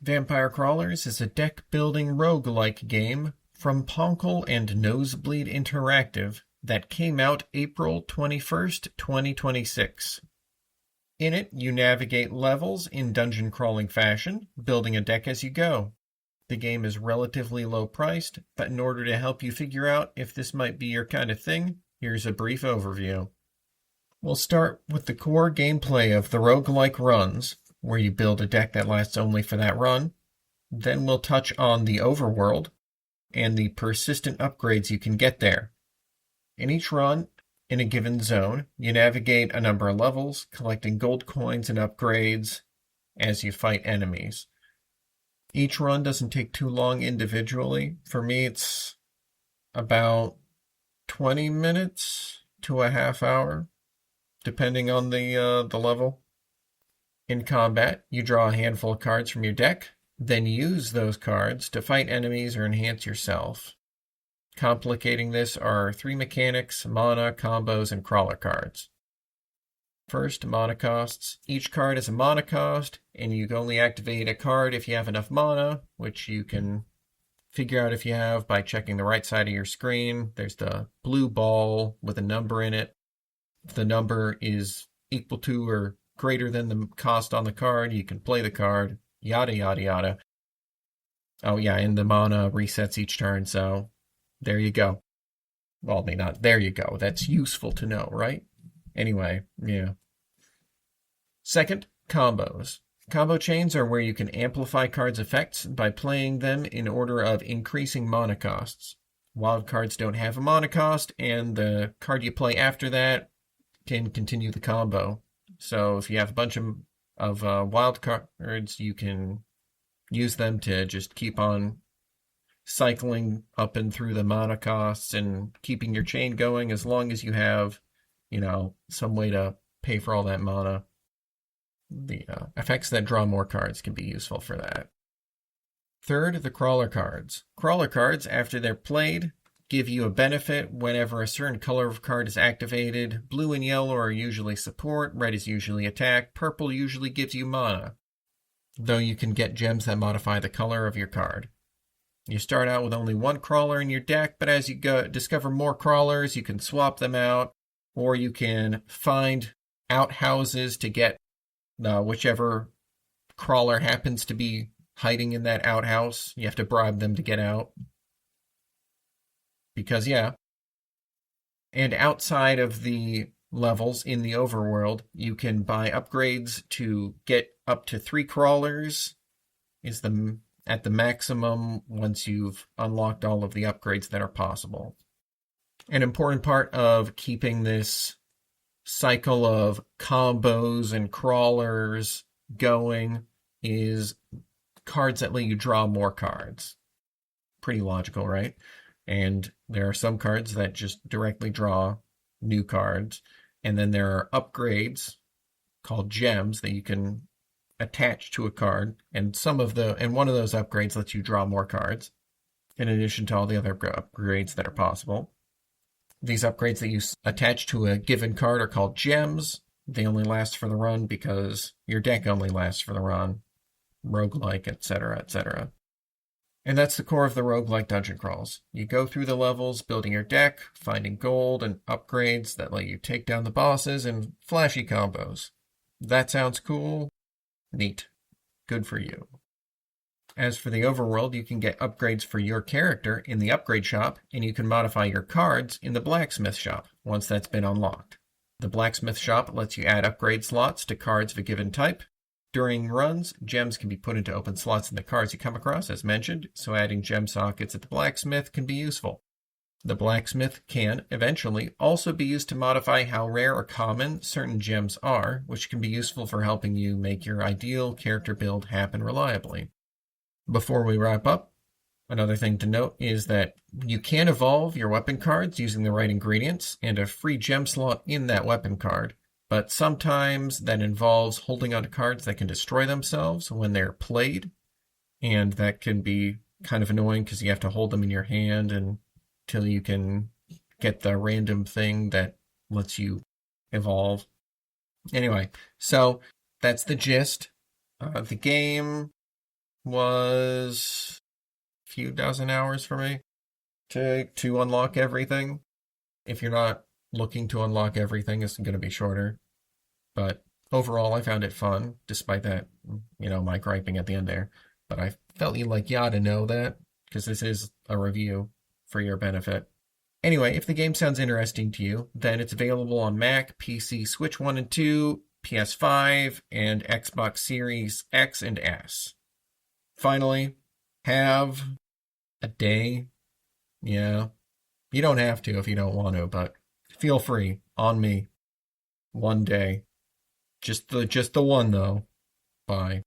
Vampire Crawlers is a deck-building roguelike game from Poncle and Nosebleed Interactive that came out April 21st, 2026. In it, you navigate levels in dungeon crawling fashion, building a deck as you go. The game is relatively low priced, but in order to help you figure out if this might be your kind of thing, here's a brief overview. We'll start with the core gameplay of the roguelike runs, where you build a deck that lasts only for that run. Then we'll touch on the overworld and the persistent upgrades you can get there. In each run, in a given zone, you navigate a number of levels, collecting gold coins and upgrades as you fight enemies. Each run doesn't take too long individually. For me, it's about 20 minutes to a half hour, depending on the level. In combat, you draw a handful of cards from your deck, then use those cards to fight enemies or enhance yourself. Complicating this are 3 mechanics, mana, combos, and crawler cards. First, mana costs. Each card has a mana cost, and you can only activate a card if you have enough mana, which you can figure out if you have by checking the right side of your screen. There's the blue ball with a number in it. If the number is equal to or greater than the cost on the card, you can play the card, yada yada yada. Oh yeah, and the mana resets each turn, so there you go. Well, maybe not there you go. That's useful to know, right? Anyway, yeah. Second, combos. Combo chains are where you can amplify cards' effects by playing them in order of increasing mana costs. Wild cards don't have a mana cost, and the card you play after that can continue the combo. So if you have a bunch of wild cards, you can use them to just keep on cycling up and through the mana costs and keeping your chain going as long as you have, some way to pay for all that mana. The effects that draw more cards can be useful for that. Third, the crawler cards. Crawler cards, after they're played, give you a benefit whenever a certain color of card is activated. Blue and yellow are usually support, red is usually attack, purple usually gives you mana, though you can get gems that modify the color of your card. You start out with only one crawler in your deck, but as you discover more crawlers, you can swap them out, or you can find outhouses to get whichever crawler happens to be hiding in that outhouse. You have to bribe them to get out. Because, yeah. And outside of the levels in the overworld, you can buy upgrades to get up to 3 crawlers at the maximum once you've unlocked all of the upgrades that are possible. An important part of keeping this cycle of combos and crawlers going is cards that let you draw more cards. Pretty logical, right? And there are some cards that just directly draw new cards. And then there are upgrades called gems that you can attach to a card. And one of those upgrades lets you draw more cards, in addition to all the other upgrades that are possible. These upgrades that you attach to a given card are called gems. They only last for the run because your deck only lasts for the run. Roguelike, etc., etc. And that's the core of the roguelike dungeon crawls. You go through the levels, building your deck, finding gold and upgrades that let you take down the bosses, and flashy combos. That sounds cool? Neat. Good for you. As for the overworld, you can get upgrades for your character in the upgrade shop, and you can modify your cards in the blacksmith shop once that's been unlocked. The blacksmith shop lets you add upgrade slots to cards of a given type. During runs, gems can be put into open slots in the cards you come across, as mentioned, so adding gem sockets at the blacksmith can be useful. The blacksmith can, eventually, also be used to modify how rare or common certain gems are, which can be useful for helping you make your ideal character build happen reliably. Before we wrap up, another thing to note is that you can evolve your weapon cards using the right ingredients and a free gem slot in that weapon card, but sometimes that involves holding onto cards that can destroy themselves when they're played, and that can be kind of annoying because you have to hold them in your hand until you can get the random thing that lets you evolve. Anyway, so that's the gist. The game was a few dozen hours for me to unlock everything. If you're not looking to unlock everything, it's going to be shorter. But overall, I found it fun, despite that, my griping at the end there. But I felt you ought to know that, because this is a review for your benefit. Anyway, if the game sounds interesting to you, then it's available on Mac, PC, Switch 1 and 2, PS5, and Xbox Series X and S. Finally, have a day. Yeah, you don't have to if you don't want to, but feel free, on me. One day. Just the one, though. Bye.